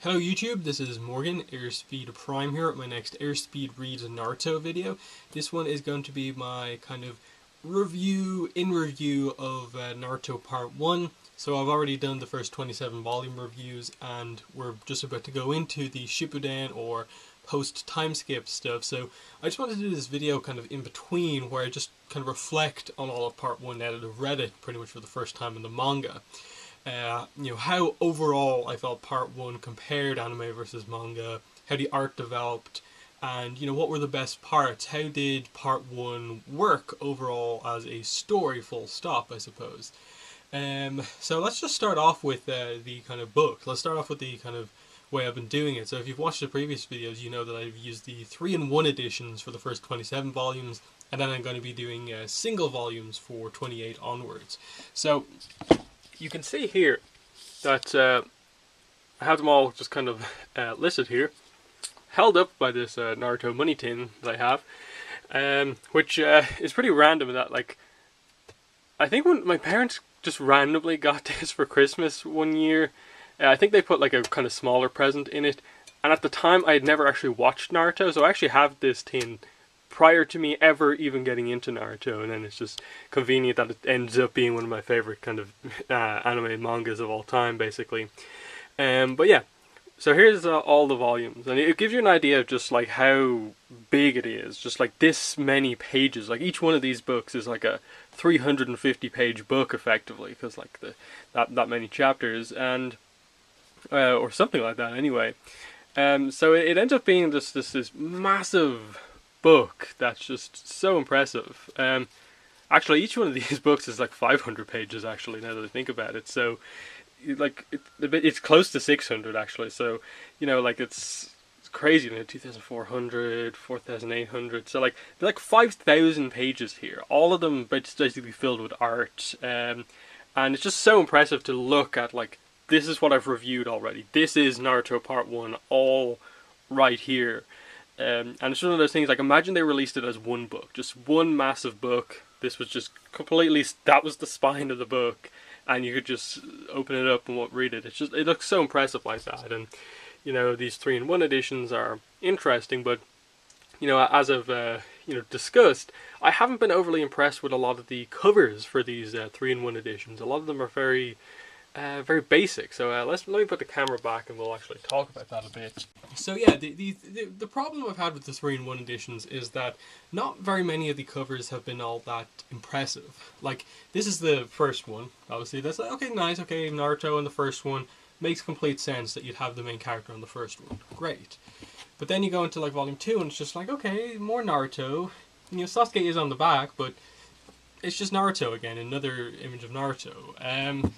Hello YouTube, this is Morgan, Airspeed Prime here at my next Airspeed Reads Naruto video. This one is going to be my kind of review of Naruto Part 1. So I've already done the first 27 volume reviews and we're just about to go into the Shippuden or post-Timeskip stuff. So I just wanted to do this video kind of in between where I just kind of reflect on all of Part 1 now that I've read it pretty much for the first time in the manga. How overall I felt Part 1 compared anime versus manga, how the art developed, and what were the best parts. How did Part 1 work overall as a story, full stop, I suppose. So let's just start off with the kind of book. Let's start off with the kind of way I've been doing it. So if you've watched the previous videos, you know that I've used the 3-in-1 editions for the first 27 volumes, and then I'm going to be doing single volumes for 28 onwards. So you can see here that I have them all just kind of listed here, held up by this Naruto money tin that I have, which is pretty random in that, like, I think when my parents just randomly got this for Christmas one year, I think they put like a kind of smaller present in it, and at the time I had never actually watched Naruto, so I actually have this tin prior to me ever even getting into Naruto, and then it's just convenient that it ends up being one of my favorite kind of anime mangas of all time, basically. But yeah, so here's all the volumes, and it gives you an idea of just like how big it is, just like this many pages. Like each one of these books is like a 350 page book effectively, because like that many chapters, and or something like that anyway. So it ends up being this massive book that's just so impressive. Actually, each one of these books is like 500 pages actually, now that I think about it. So like it's close to 600 actually. So like it's crazy, 2,400, 4,800. So like they're like 5,000 pages here, all of them basically filled with art, and it's just so impressive to look at. Like, this is what I've reviewed already. This is Naruto Part 1 all right here. And it's one of those things, like, imagine they released it as one book, just one massive book. This was just completely, that was the spine of the book, and you could just open it up and read it. It looks so impressive like that. And these 3-in-1 editions are interesting, but as I've discussed, I haven't been overly impressed with a lot of the covers for these 3-in-1 editions. A lot of them are very basic. So let me put the camera back and we'll actually talk about that a bit. So yeah, the problem I've had with the 3-in-1 editions is that not very many of the covers have been all that impressive. Like, this is the first one, obviously. That's like, okay, nice, okay, Naruto in the first one. Makes complete sense that you'd have the main character on the first one. Great. But then you go into like volume 2 and it's just like, okay, more Naruto. Sasuke is on the back, but it's just Naruto again, another image of Naruto.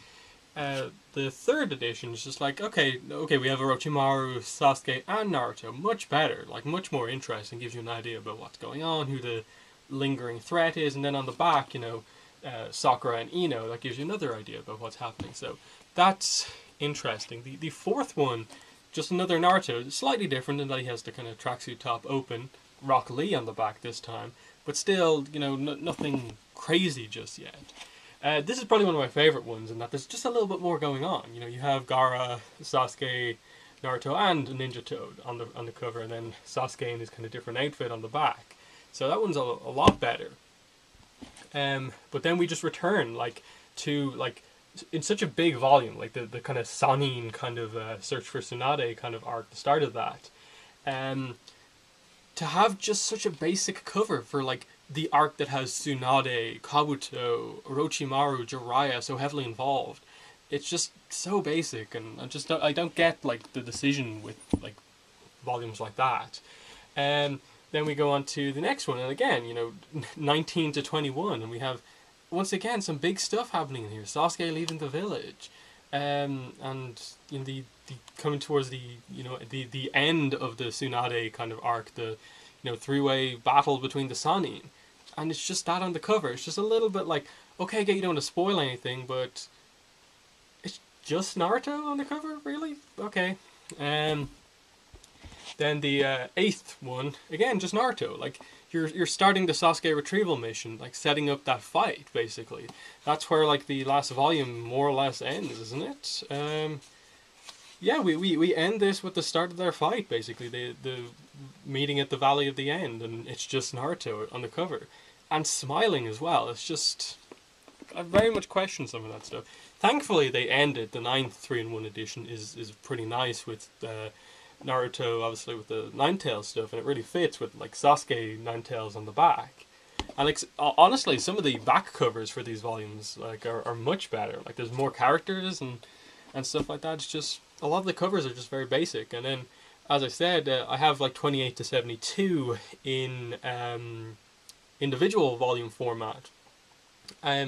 The third edition is just like, okay, we have Orochimaru, Sasuke, and Naruto. Much better, like much more interesting, gives you an idea about what's going on, who the lingering threat is, and then on the back, Sakura and Ino, that gives you another idea about what's happening. So that's interesting. The fourth one, just another Naruto, slightly different in that he has the kind of tracksuit top open, Rock Lee on the back this time, but still, nothing crazy just yet. This is probably one of my favourite ones in that there's just a little bit more going on. You have Gaara, Sasuke, Naruto, and Ninja Toad on the cover, and then Sasuke in his kind of different outfit on the back. So that one's a lot better. But then we just return to in such a big volume, like the kind of Sanin kind of Search for Tsunade kind of arc, the start of that. To have just such a basic cover for like the arc that has Tsunade, Kabuto, Orochimaru, Jiraiya so heavily involved, it's just so basic, and I don't get like the decision with like volumes like that. And then we go on to the next one, and again, 19 to 21, and we have once again some big stuff happening here. Sasuke leaving the village, and the coming towards the end of the Tsunade kind of arc, the three-way battle between the Sanin. And it's just that on the cover. It's just a little bit like, okay, you don't want to spoil anything, but it's just Naruto on the cover, really? Okay. Then the 8th one, again, just Naruto. Like, you're starting the Sasuke retrieval mission, like setting up that fight, basically. That's where like the last volume more or less ends, isn't it? Yeah, we end this with the start of their fight, basically. The meeting at the Valley of the End, and it's just Naruto on the cover. And smiling as well. It's just... I very much question some of that stuff. Thankfully, they ended. The ninth 3-in-1 edition is pretty nice with Naruto, obviously, with the Ninetales stuff, and it really fits with, like, Sasuke Ninetales on the back. And, like, honestly, some of the back covers for these volumes, like, are much better. Like, there's more characters and stuff like that. It's just... a lot of the covers are just very basic. And then, as I said, I have, like, 28 to 72 in individual volume format.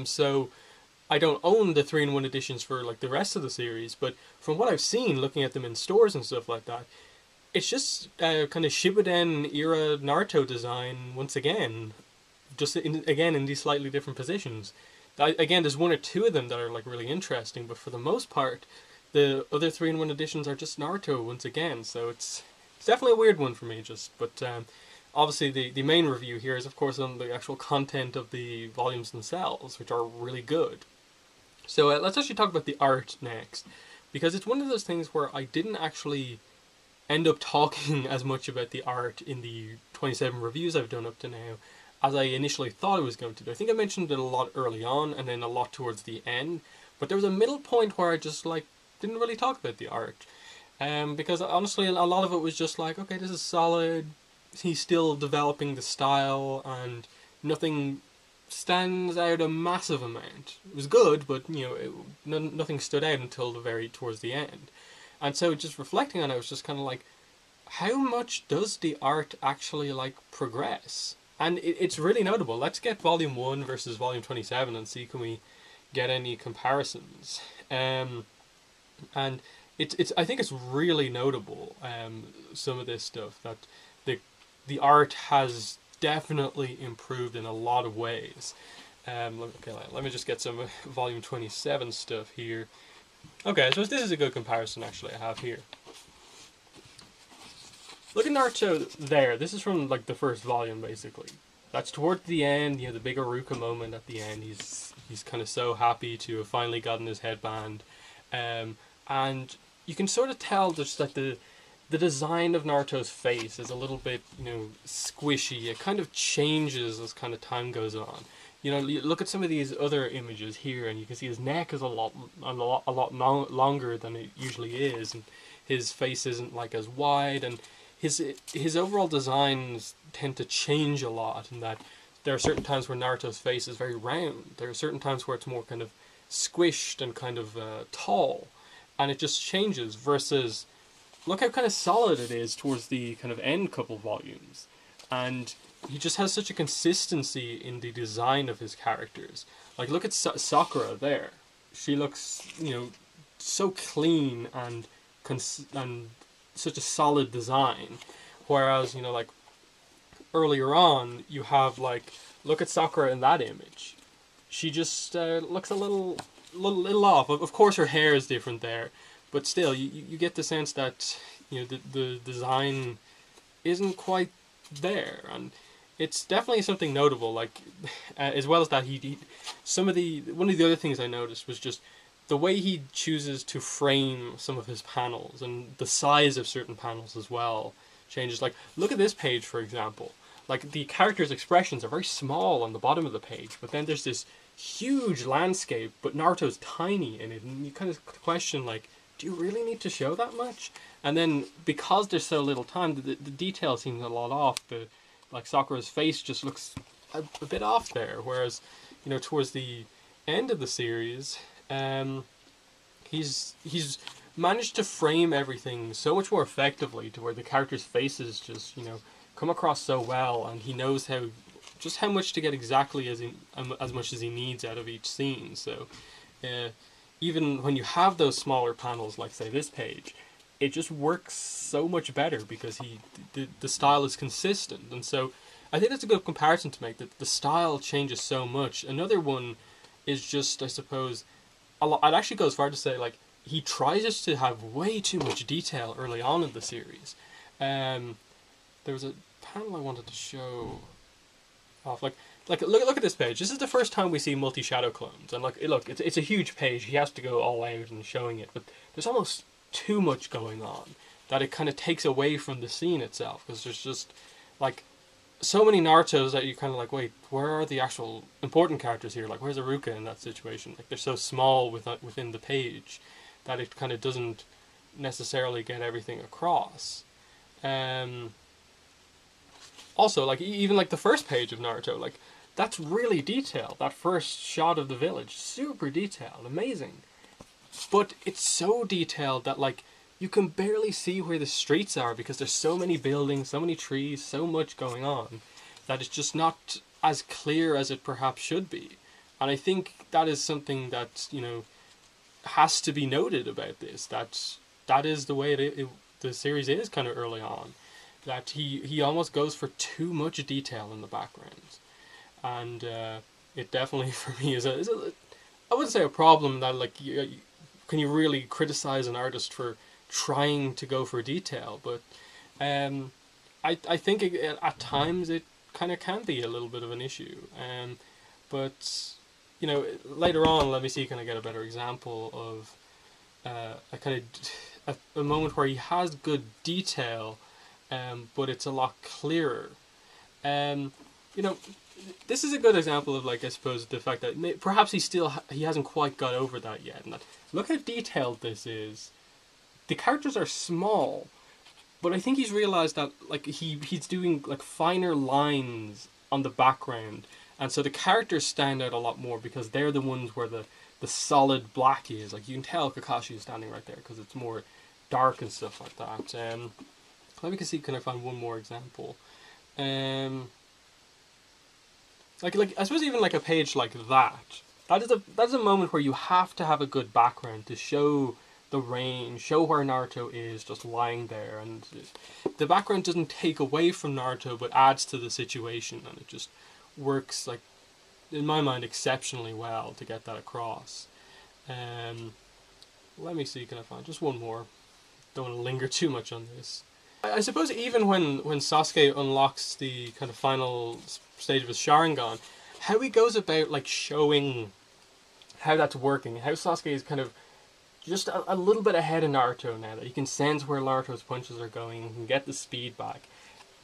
So I don't own the 3-in-1 editions for like the rest of the series, but from what I've seen, looking at them in stores and stuff like that, it's just kind of Shippuden era Naruto design once again, just in these slightly different positions. Again, there's one or two of them that are like really interesting, but for the most part, the other 3-in-1 editions are just Naruto once again. So it's definitely a weird one for me, but. Obviously, the main review here is, of course, on the actual content of the volumes themselves, which are really good. So let's actually talk about the art next, because it's one of those things where I didn't actually end up talking as much about the art in the 27 reviews I've done up to now as I initially thought I was going to do. I think I mentioned it a lot early on, and then a lot towards the end, but there was a middle point where I just like didn't really talk about the art, because honestly, a lot of it was just like, okay, this is solid. He's still developing the style, and nothing stands out a massive amount. It was good, but nothing stood out until towards the end. And so, just reflecting on it, I was just kind of like, how much does the art actually like progress? And it's really notable. Let's get Volume 1 versus Volume 27 and see can we get any comparisons. And it's I think it's really notable. Some of this stuff that the art has definitely improved in a lot of ways. Okay, let me just get some Volume 27 stuff here. Okay, so this is a good comparison actually I have here. Look at Naruto there. This is from like the first volume basically. That's toward the end, the big Aruka moment at the end. He's kind of so happy to have finally gotten his headband. And you can sort of tell just that the design of Naruto's face is a little bit, squishy. It kind of changes as kind of time goes on. You look at some of these other images here, and you can see his neck is a lot longer than it usually is, and his face isn't like as wide, and his overall designs tend to change a lot. In that there are certain times where Naruto's face is very round. There are certain times where it's more kind of squished and kind of tall, and it just changes. Versus, look how kind of solid it is towards the kind of end couple volumes. And he just has such a consistency in the design of his characters. Like, look at Sakura there. She looks, so clean and such a solid design. Whereas, like, earlier on, you have, like, look at Sakura in that image. She just looks a little off. Of course, her hair is different there. But still, you get the sense that, the design isn't quite there. And it's definitely something notable. Like, as well as that, one of the other things I noticed was just the way he chooses to frame some of his panels, and the size of certain panels as well changes. Like, look at this page, for example. Like, the characters' expressions are very small on the bottom of the page, but then there's this huge landscape, but Naruto's tiny in it, and you kind of question, like, do you really need to show that much? And then, because there's so little time, the detail seems a lot off. Like, Sakura's face just looks a bit off there, whereas, towards the end of the series, he's managed to frame everything so much more effectively to where the characters' faces just, come across so well, and he knows how much to get exactly as much as he needs out of each scene. So, even when you have those smaller panels, like say this page, it just works so much better because the style is consistent. And so I think that's a good comparison to make, that the style changes so much. Another one is just, I suppose, I'd actually go as far to say, like, he tries us to have way too much detail early on in the series. There was a panel I wanted to show off, look at this page. This is the first time we see multi-shadow clones, and look, it's a huge page. He has to go all out and showing it, but there's almost too much going on, that it kind of takes away from the scene itself, because there's just like so many Narutos that you're kind of like, wait, where are the actual important characters here? Like, where's Iruka in that situation? Like, they're so small within the page that it kind of doesn't necessarily get everything across. Also, like, even like the first page of Naruto, like, that's really detailed. That first shot of the village, super detailed, amazing. But it's so detailed that, like, you can barely see where the streets are because there's so many buildings, so many trees, so much going on that it's just not as clear as it perhaps should be. And I think that is something that, you know, has to be noted about this. That is the way the series is kind of early on. That he almost goes for too much detail in the background. And it definitely, for me, is a I wouldn't say a problem that, like, can you really criticize an artist for trying to go for detail, but I think at times it kind of can be a little bit of an issue. But you know, later on, let me see, can I get a better example of a kind of a moment where he has good detail, but it's a lot clearer. You know, this is a good example of, like, I suppose, the fact that perhaps he hasn't quite got over that yet. And that, look how detailed this is. The characters are small, but I think he's realized that, like, he's doing, like, finer lines on the background, and so the characters stand out a lot more because they're the ones where the solid black is. Like, you can tell Kakashi is standing right there because it's more dark and stuff like that. Let me see, can I find one more example? Like I suppose even like a page like that. That's a moment where you have to have a good background to show the range, show where Naruto is just lying there, and the background doesn't take away from Naruto but adds to the situation, and it just works, like, in my mind, exceptionally well to get that across. Let me see, can I find just one more? Don't want to linger too much on this. I suppose even when Sasuke unlocks the kind of final stage of his Sharingan, how he goes about, like, showing how that's working, how Sasuke is kind of just a little bit ahead of Naruto now, that he can sense where Naruto's punches are going and can get the speed back.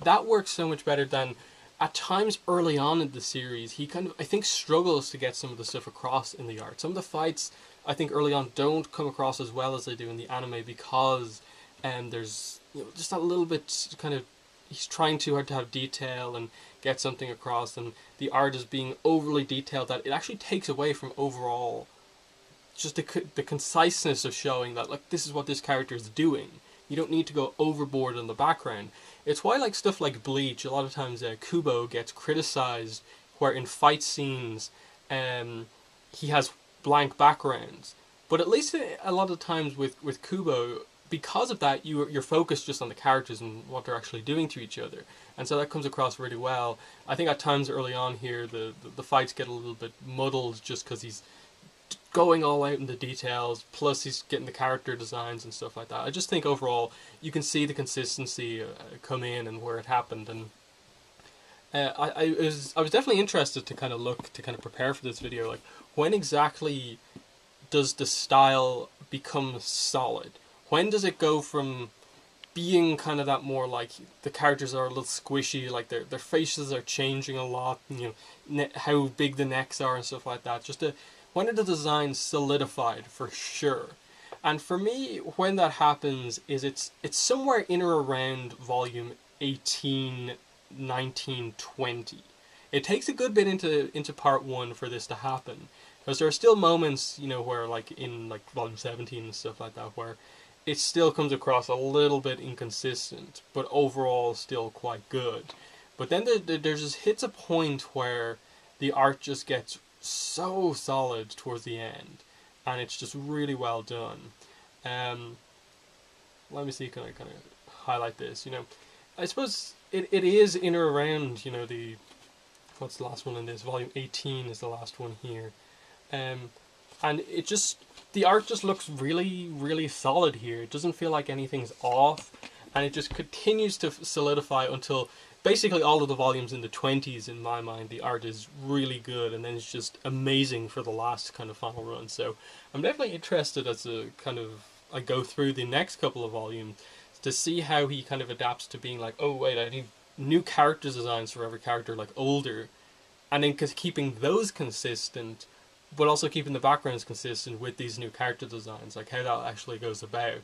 That works so much better than at times early on in the series. He kind of, I think, struggles to get some of the stuff across in the art. Some of the fights, I think, early on don't come across as well as they do in the anime because there's, you know, just a little bit kind of, he's trying too hard to have detail and get something across, and the art is being overly detailed that it actually takes away from overall just the conciseness of showing that, like, this is what this character is doing. You don't need to go overboard in the background. It's why, like, stuff like Bleach, a lot of times Kubo gets criticized where in fight scenes he has blank backgrounds. But at least a lot of times with Kubo, because of that, you're focused just on the characters and what they're actually doing to each other. And so that comes across really well. I think at times early on here, the fights get a little bit muddled just because he's going all out in the details, plus he's getting the character designs and stuff like that. I just think overall you can see the consistency come in and where it happened, and I was definitely interested to kind of prepare for this video, like, when exactly does the style become solid? When does it go from being kind of that more, like, the characters are a little squishy, like their faces are changing a lot, and, you know, how big the necks are and stuff like that, just to, when are the designs solidified for sure? And for me, when that happens is it's somewhere in or around volume 18, 19, 20. It takes a good bit into part 1 for this to happen, because there are still moments, you know, where, like, in, like, volume 17 and stuff like that, where it still comes across a little bit inconsistent, but overall still quite good. But then there just hits a point where the art just gets so solid towards the end, and it's just really well done. Let me see, can I kind of highlight this? You know, I suppose it is in or around, you know, what's the last one in this? Volume 18 is the last one here. And it just, the art just looks really, really solid here. It doesn't feel like anything's off, and it just continues to solidify until basically all of the volumes in the 20s, in my mind. The art is really good, and then it's just amazing for the last kind of final run. So I'm definitely interested as a kind of I go through the next couple of volumes to see how he kind of adapts to being like, oh wait, I need new character designs for every character, like older, and then keeping those consistent, but also keeping the backgrounds consistent with these new character designs, like how that actually goes about.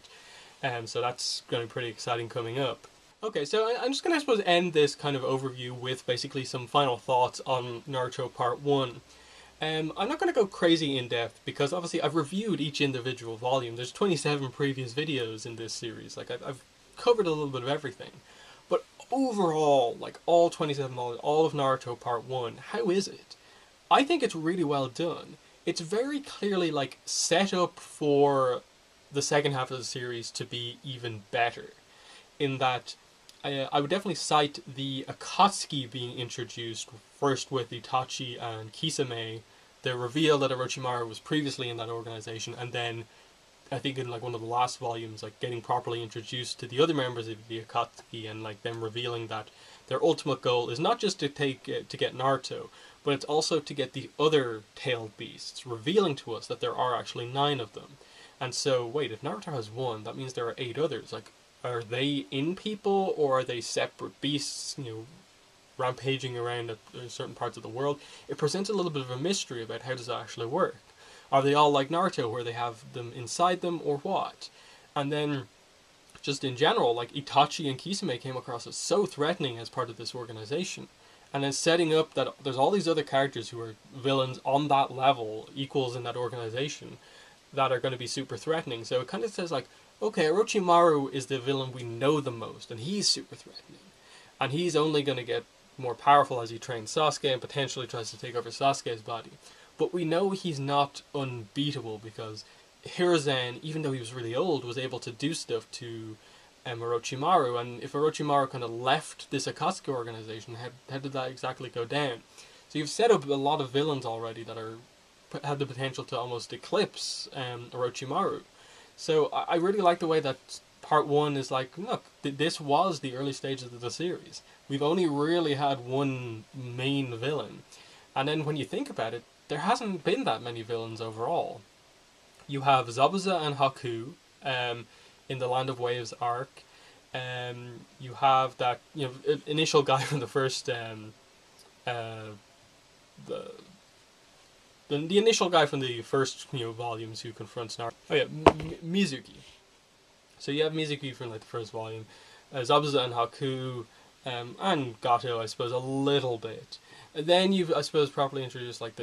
So that's going to be pretty exciting coming up. Okay, so I'm just going to, I suppose, end this kind of overview with basically some final thoughts on Naruto Part 1. I'm not going to go crazy in depth because obviously I've reviewed each individual volume. There's 27 previous videos in this series. Like I've covered a little bit of everything. But overall, like all 27 volumes, all of Naruto Part 1, how is it? I think it's really well done. It's very clearly like set up for the second half of the series to be even better. In that I would definitely cite the Akatsuki being introduced first with Itachi and Kisame, the reveal that Orochimaru was previously in that organization, and then I think in like one of the last volumes, like getting properly introduced to the other members of the Akatsuki and like them revealing that their ultimate goal is not just to get Naruto, but it's also to get the other tailed beasts, revealing to us that there are actually 9 of them. And so, wait, if Naruto has 1, that means there are 8 others. Like, are they in people, or are they separate beasts, rampaging around at certain parts of the world? It presents a little bit of a mystery about how does that actually work. Are they all like Naruto, where they have them inside them, or what? And then, just in general, like Itachi and Kisame came across as so threatening as part of this organization. And then setting up that there's all these other characters who are villains on that level, equals in that organization, that are going to be super threatening. So it kind of says like, okay, Orochimaru is the villain we know the most, and he's super threatening. And he's only going to get more powerful as he trains Sasuke and potentially tries to take over Sasuke's body. But we know he's not unbeatable because Hiruzen, even though he was really old, was able to do stuff to Orochimaru. And if Orochimaru kind of left this Akatsuki organization, how did that exactly go down? So you've set up a lot of villains already that have the potential to almost eclipse Orochimaru. So I really like the way that Part 1 is like, look, this was the early stages of the series. We've only really had one main villain. And then when you think about it, there hasn't been that many villains overall. You have Zabuza and Haku in the Land of Waves arc. You have that initial guy from the first the initial guy from the first volumes who confronts Naruto. Oh yeah, Mizuki. So you have Mizuki from like the first volume, Zabuza and Haku, and Gato, I suppose, a little bit. And then you've, I suppose, properly introduced like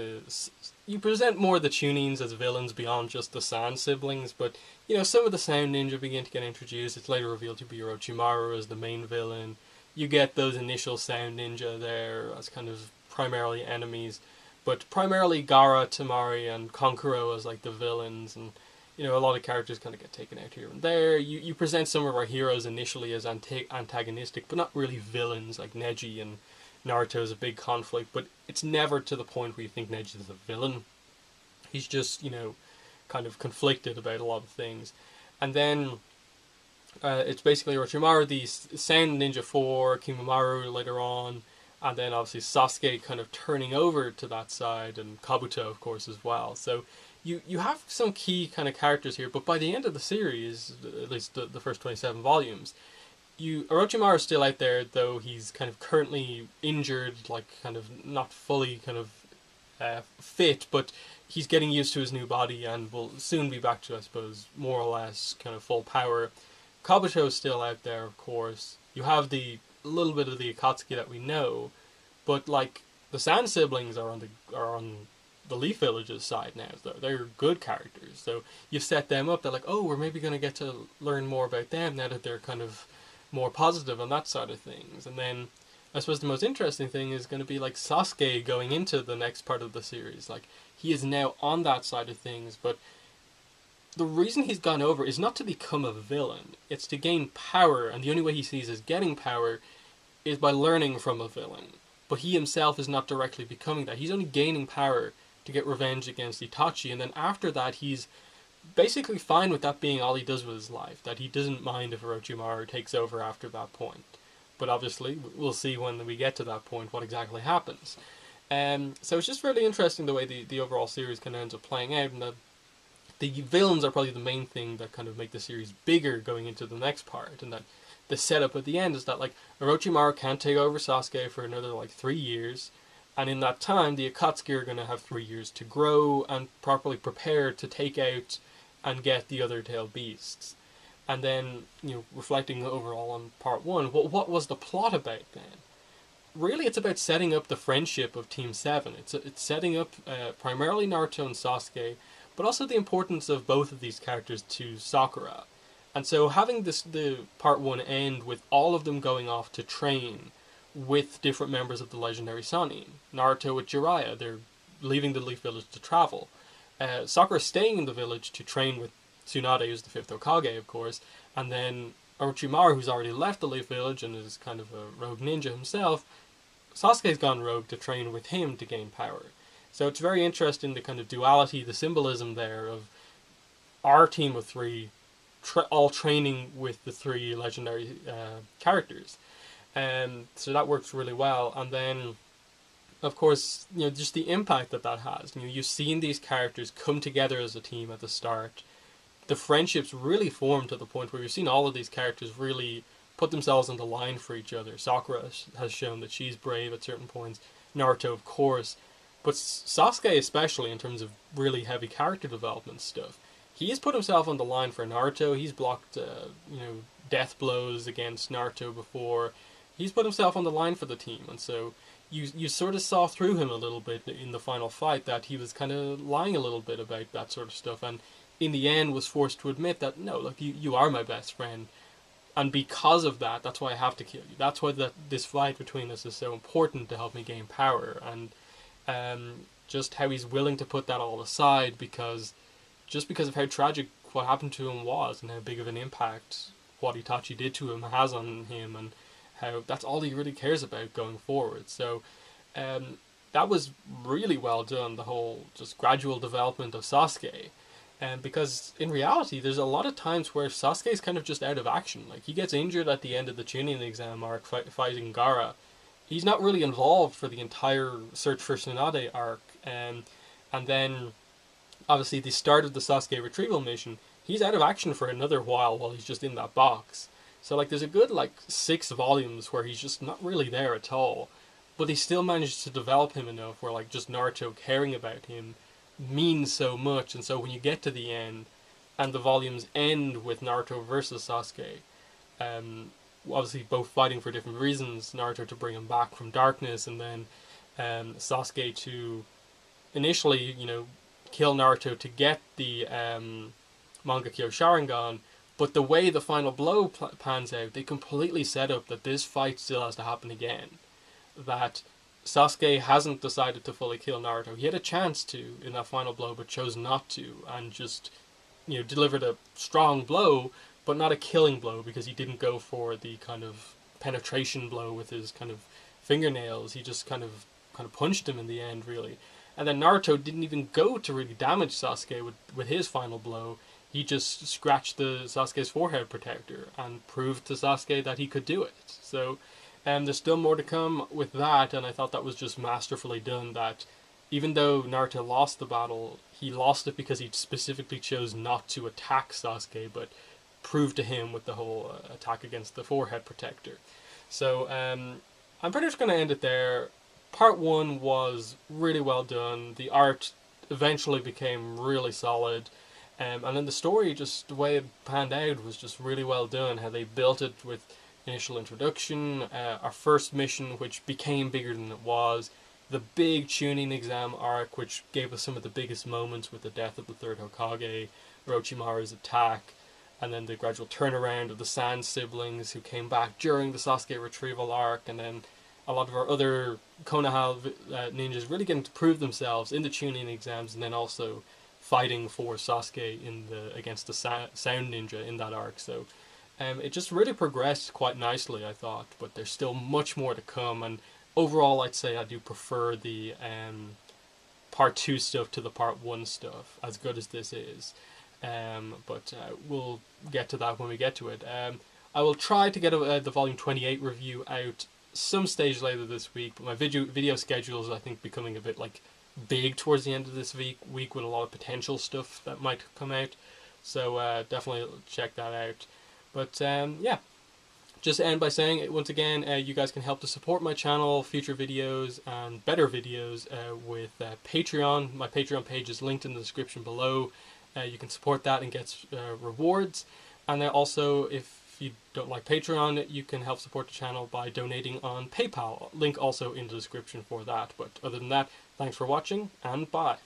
you present more of the Chunins as villains beyond just the Sand siblings, but some of the Sound Ninja begin to get introduced. It's later revealed to be Orochimaru as the main villain. You get those initial Sound Ninja there as kind of primarily enemies, but primarily Gaara, Tamari, and Konkuro as like the villains, and a lot of characters kind of get taken out here and there. You present some of our heroes initially as antagonistic, but not really villains, like Neji and Naruto is a big conflict, but it's never to the point where you think Neji is a villain. He's just, kind of conflicted about a lot of things. And then it's basically Orochimaru, the Sound Ninja 4, Kimamaru later on, and then obviously Sasuke kind of turning over to that side, and Kabuto, of course, as well. So you have some key kind of characters here, but by the end of the series, at least the first 27 volumes, Orochimaru is still out there, though he's kind of currently injured, like kind of not fully kind of fit, but he's getting used to his new body and will soon be back to, I suppose, more or less kind of full power. Kabuto is still out there, of course. You have the little bit of the Akatsuki that we know, but like the Sand siblings are on the Leaf Village's side now. They're good characters, so you've set them up. They're like, oh, we're maybe going to get to learn more about them now that they're kind of more positive on that side of things. And then I suppose the most interesting thing is going to be like Sasuke going into the next part of the series. Like, he is now on that side of things, but the reason he's gone over is not to become a villain. It's to gain power, and the only way he sees as getting power is by learning from a villain. But he himself is not directly becoming that. He's only gaining power to get revenge against Itachi, and then after that he's basically fine with that being all he does with his life, that he doesn't mind if Orochimaru takes over after that point. But obviously, we'll see when we get to that point what exactly happens. So it's just really interesting the way the overall series kind of ends up playing out, and the villains are probably the main thing that kind of make the series bigger going into the next part, and that the setup at the end is that like Orochimaru can't take over Sasuke for another like 3 years, and in that time the Akatsuki are going to have 3 years to grow and properly prepare to take out and get the other tail beasts. And then, reflecting overall on part one, what was the plot about then? Really, it's about setting up the friendship of Team 7. It's setting up primarily Naruto and Sasuke, but also the importance of both of these characters to Sakura. And so having the part one end with all of them going off to train with different members of the legendary Sannin. Naruto with Jiraiya, they're leaving the Leaf Village to travel. Sakura staying in the village to train with Tsunade, who's the fifth Hokage, of course, and then Orochimaru, who's already left the Leaf Village and is kind of a rogue ninja himself. Sasuke's gone rogue to train with him to gain power. So it's very interesting, the kind of duality, the symbolism there of our team of three all training with the three legendary characters. So that works really well. And then, of course, just the impact that has. You've seen these characters come together as a team at the start. The friendships really form to the point where you've seen all of these characters really put themselves on the line for each other. Sakura has shown that she's brave at certain points. Naruto, of course. But Sasuke especially, in terms of really heavy character development stuff, he has put himself on the line for Naruto. He's blocked, death blows against Naruto before. He's put himself on the line for the team. And so you sort of saw through him a little bit in the final fight that he was kind of lying a little bit about that sort of stuff. And in the end was forced to admit that, no, look, you are my best friend. And because of that, that's why I have to kill you. That's why this fight between us is so important to help me gain power. And just how he's willing to put that all aside because of how tragic what happened to him was and how big of an impact what Itachi did to him has on him, and how that's all he really cares about going forward. So that was really well done, the whole just gradual development of Sasuke. Because in reality, there's a lot of times where Sasuke is kind of just out of action. Like, he gets injured at the end of the Chunin exam arc fighting Gaara. He's not really involved for the entire Search for Tsunade arc. And then, obviously, the start of the Sasuke retrieval mission, he's out of action for another while he's just in that box. So, there's a good, 6 volumes where he's just not really there at all. But they still managed to develop him enough where, just Naruto caring about him means so much. And so when you get to the end and the volumes end with Naruto versus Sasuke, obviously both fighting for different reasons, Naruto to bring him back from darkness, and then Sasuke to initially kill Naruto to get the Mangekyo Sharingan. But the way the final blow pans out, they completely set up that this fight still has to happen again, that Sasuke hasn't decided to fully kill Naruto. He had a chance to in that final blow, but chose not to, and just delivered a strong blow, but not a killing blow, because he didn't go for the kind of penetration blow with his kind of fingernails. He just kind of punched him in the end, really. And then Naruto didn't even go to really damage Sasuke with his final blow. He just scratched Sasuke's forehead protector and proved to Sasuke that he could do it. So there's still more to come with that, and I thought that was just masterfully done, that even though Naruto lost the battle, he lost it because he specifically chose not to attack Sasuke, but proved to him with the whole attack against the forehead protector. So I'm pretty much going to end it there. Part 1 was really well done. The art eventually became really solid. And then the story, just the way it panned out, was just really well done. How they built it with initial introduction, our first mission, which became bigger than it was, the big Chunin exam arc, which gave us some of the biggest moments with the death of the third Hokage, Orochimaru's attack, and then the gradual turnaround of the Sand siblings who came back during the Sasuke retrieval arc, and then a lot of our other Konoha ninjas really getting to prove themselves in the Chunin exams, and then also fighting for Sasuke against the Sound Ninja in that arc. So it just really progressed quite nicely, I thought, but there's still much more to come, and overall I'd say I do prefer the part 2 stuff to the part 1 stuff, as good as this is. But we'll get to that when we get to it. I will try to get the volume 28 review out some stage later this week, but my video schedule is, I think, becoming a bit big towards the end of this week with a lot of potential stuff that might come out. So definitely check that out. But yeah, just to end by saying, once again, you guys can help to support my channel, future videos, and better videos with Patreon. My Patreon page is linked in the description below. You can support that and get rewards. And then also, if you don't like Patreon, you can help support the channel by donating on PayPal. Link also in the description for that. But other than that, thanks for watching, and bye.